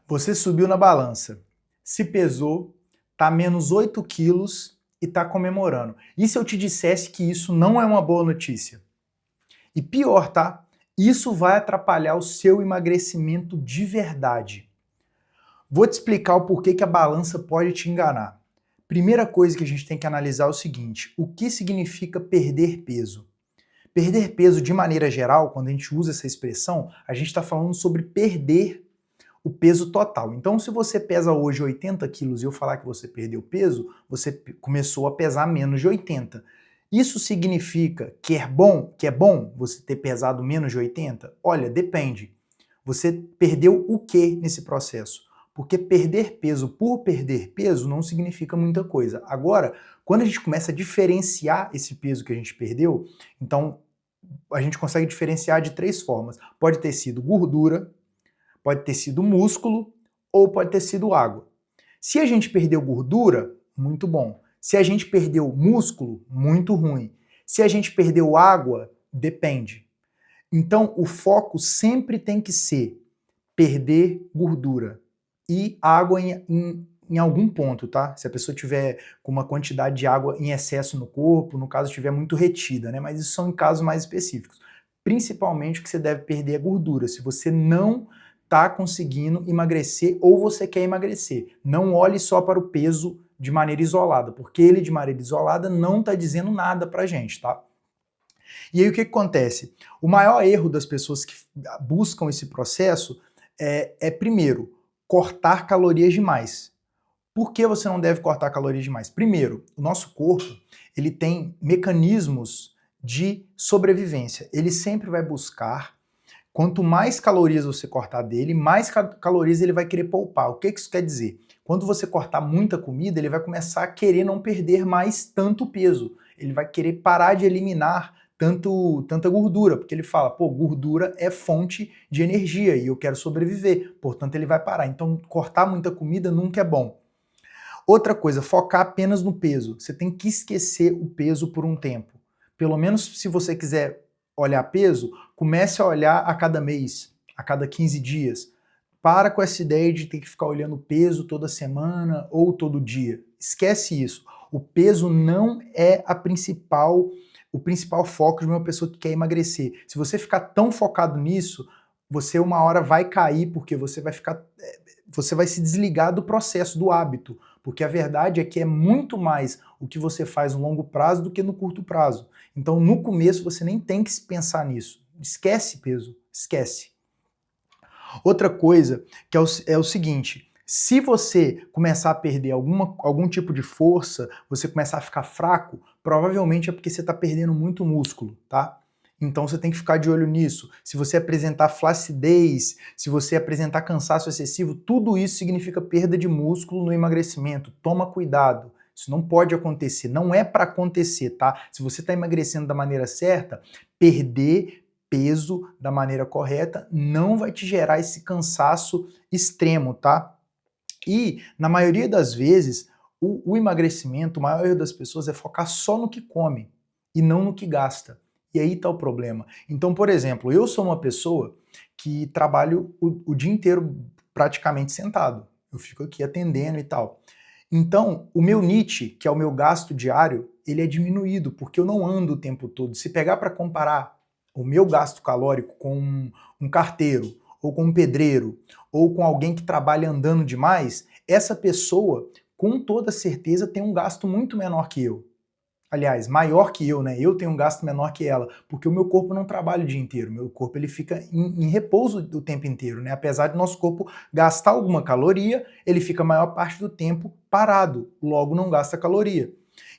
Você subiu na balança, se pesou, tá menos 8 quilos e tá comemorando. E se eu te dissesse que isso não é uma boa notícia? E pior, tá? Isso vai atrapalhar o seu emagrecimento de verdade. Vou te explicar o porquê que a balança pode te enganar. Primeira coisa que a gente tem que analisar é o seguinte: o que significa perder peso? Perder peso, de maneira geral, quando a gente usa essa expressão, a gente está falando sobre perder o peso total. Então, se você pesa hoje 80 quilos e eu falar que você perdeu peso, você começou a pesar menos de 80. Isso significa que é bom você ter pesado menos de 80? Olha, depende. Você perdeu o que nesse processo? Porque perder peso por perder peso não significa muita coisa. Agora, quando a gente começa a diferenciar esse peso que a gente perdeu, então a gente consegue diferenciar de três formas. Pode ter sido gordura, pode ter sido músculo ou pode ter sido água. Se a gente perdeu gordura, muito bom. Se a gente perdeu músculo, muito ruim. Se a gente perdeu água, depende. Então, o foco sempre tem que ser perder gordura e água em algum ponto, tá? Se a pessoa tiver com uma quantidade de água em excesso no corpo, no caso estiver muito retida, né? Mas isso são em casos mais específicos. Principalmente o que você deve perder é gordura. Se você não está conseguindo emagrecer ou você quer emagrecer, não olhe só para o peso de maneira isolada, porque ele de maneira isolada não está dizendo nada pra gente, tá? E aí o que acontece? O maior erro das pessoas que buscam esse processo primeiro, cortar calorias demais. Por que você não deve cortar calorias demais? Primeiro, o nosso corpo ele tem mecanismos de sobrevivência. Ele sempre vai buscar, quanto mais calorias você cortar dele, mais calorias ele vai querer poupar. O que isso quer dizer? Quando você cortar muita comida, ele vai começar a querer não perder mais tanto peso. Ele vai querer parar de eliminar tanta gordura, porque ele fala, pô, gordura é fonte de energia e eu quero sobreviver, portanto ele vai parar. Então cortar muita comida nunca é bom. Outra coisa, focar apenas no peso. Você tem que esquecer o peso por um tempo. Pelo menos se você quiser olhar peso, comece a olhar a cada mês, a cada 15 dias. Para com essa ideia de ter que ficar olhando peso toda semana ou todo dia. Esquece isso. O peso não é o principal foco de uma pessoa que quer emagrecer. Se você ficar tão focado nisso, você uma hora vai cair porque você vai se desligar do processo, do hábito, porque a verdade é que é muito mais o que você faz no longo prazo do que no curto prazo. Então, no começo, você nem tem que pensar nisso. Esquece peso, esquece. Outra coisa que é o seguinte, se você começar a perder algum tipo de força, você começar a ficar fraco, provavelmente é porque você está perdendo muito músculo, tá? Então você tem que ficar de olho nisso. Se você apresentar flacidez, se você apresentar cansaço excessivo, tudo isso significa perda de músculo no emagrecimento. Toma cuidado. Isso não pode acontecer, não é para acontecer, tá? Se você está emagrecendo da maneira certa, perder peso da maneira correta não vai te gerar esse cansaço extremo, tá? E, na maioria das vezes, o emagrecimento, o maior erro das pessoas é focar só no que come e não no que gasta. E aí tá o problema. Então, por exemplo, eu sou uma pessoa que trabalho o dia inteiro praticamente sentado. Eu fico aqui atendendo e tal. Então, o meu NIT, que é o meu gasto diário, ele é diminuído, porque eu não ando o tempo todo. Se pegar para comparar o meu gasto calórico com um carteiro, ou com um pedreiro, ou com alguém que trabalha andando demais, essa pessoa, com toda certeza, tem um gasto muito menor que eu. Aliás, maior que eu, né? Eu tenho um gasto menor que ela, porque o meu corpo não trabalha o dia inteiro. Meu corpo ele fica em repouso o tempo inteiro, né? Apesar de nosso corpo gastar alguma caloria, ele fica a maior parte do tempo parado, logo não gasta caloria.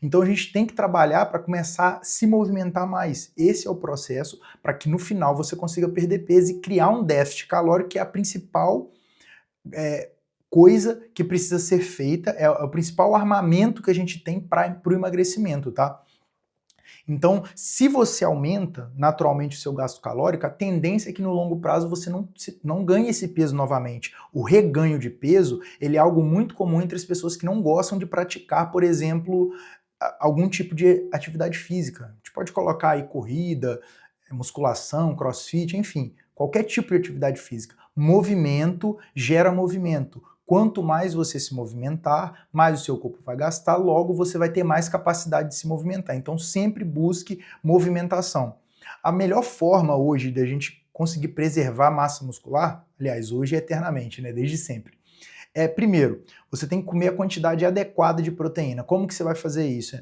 Então a gente tem que trabalhar para começar a se movimentar mais. Esse é o processo para que no final você consiga perder peso e criar um déficit calórico, que é a principal coisa que precisa ser feita, é o principal armamento que a gente tem para o emagrecimento, tá? Então, se você aumenta naturalmente o seu gasto calórico, a tendência é que no longo prazo você não ganhe esse peso novamente. O reganho de peso, ele é algo muito comum entre as pessoas que não gostam de praticar, por exemplo, algum tipo de atividade física. A gente pode colocar aí corrida, musculação, crossfit, enfim, qualquer tipo de atividade física. Movimento gera movimento. Quanto mais você se movimentar, mais o seu corpo vai gastar, logo você vai ter mais capacidade de se movimentar. Então sempre busque movimentação. A melhor forma hoje de a gente conseguir preservar a massa muscular, aliás, hoje é eternamente, né, desde sempre, primeiro, você tem que comer a quantidade adequada de proteína. Como que você vai fazer isso?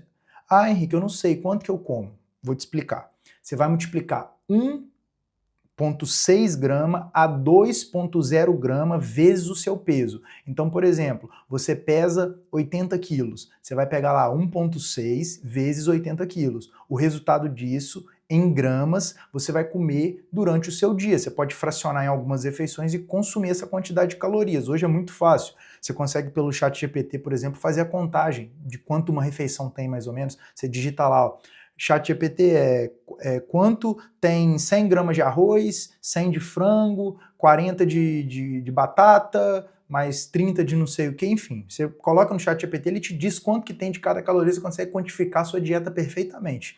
Ah, Henrique, eu não sei quanto que eu como. Vou te explicar. Você vai multiplicar 1,6 grama a 2,0 grama vezes o seu peso. Então, por exemplo, você pesa 80 quilos. Você vai pegar lá 1,6 vezes 80 quilos. O resultado disso, em gramas, você vai comer durante o seu dia. Você pode fracionar em algumas refeições e consumir essa quantidade de calorias. Hoje é muito fácil. Você consegue, pelo ChatGPT, por exemplo, fazer a contagem de quanto uma refeição tem, mais ou menos. Você digita lá, ó, ChatGPT quanto tem 100 gramas de arroz, 100 de frango, 40 de batata, mais 30 de não sei o que, enfim. Você coloca no ChatGPT, ele te diz quanto que tem de cada caloria, você consegue quantificar a sua dieta perfeitamente.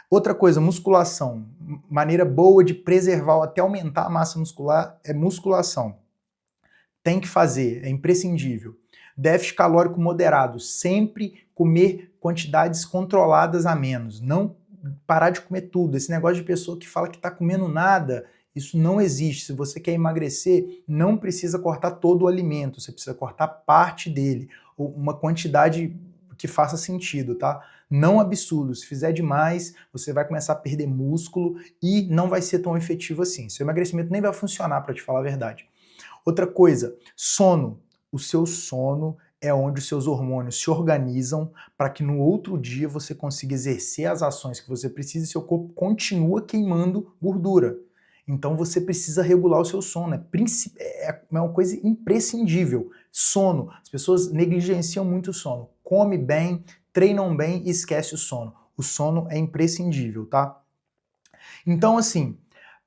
Outra coisa, musculação. Maneira boa de preservar ou até aumentar a massa muscular é musculação. Tem que fazer, é imprescindível. Déficit calórico moderado, sempre comer quantidades controladas a menos, não parar de comer tudo. Esse negócio de pessoa que fala que está comendo nada, isso não existe. Se você quer emagrecer, não precisa cortar todo o alimento, você precisa cortar parte dele, ou uma quantidade que faça sentido, tá? Não absurdo, se fizer demais, você vai começar a perder músculo e não vai ser tão efetivo assim. Seu emagrecimento nem vai funcionar, para te falar a verdade. Outra coisa, sono. O seu sono é onde os seus hormônios se organizam para que no outro dia você consiga exercer as ações que você precisa e seu corpo continua queimando gordura. Então você precisa regular o seu sono, é uma coisa imprescindível. Sono, as pessoas negligenciam muito o sono. Come bem, treinam bem e esquece o sono. O sono é imprescindível, tá? Então assim,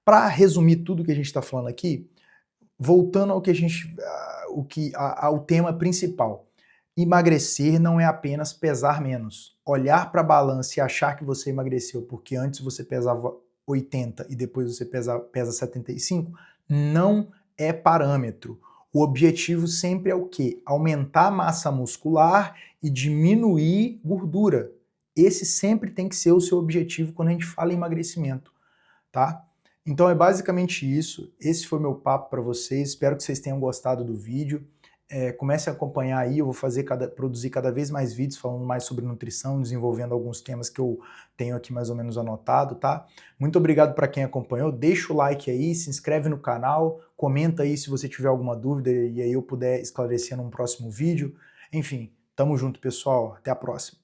para resumir tudo que a gente está falando aqui, voltando ao que ao tema principal. Emagrecer não é apenas pesar menos. Olhar para a balança e achar que você emagreceu porque antes você pesava 80 e depois você pesa 75, não é parâmetro. O objetivo sempre é o quê? Aumentar a massa muscular e diminuir gordura. Esse sempre tem que ser o seu objetivo quando a gente fala em emagrecimento, tá? Então é basicamente isso. Esse foi meu papo para vocês. Espero que vocês tenham gostado do vídeo. Comece a acompanhar aí, eu vou produzir cada vez mais vídeos falando mais sobre nutrição, desenvolvendo alguns temas que eu tenho aqui mais ou menos anotado, tá? Muito obrigado para quem acompanhou, deixa o like aí, se inscreve no canal, comenta aí se você tiver alguma dúvida e aí eu puder esclarecer num próximo vídeo. Enfim, tamo junto, pessoal, até a próxima.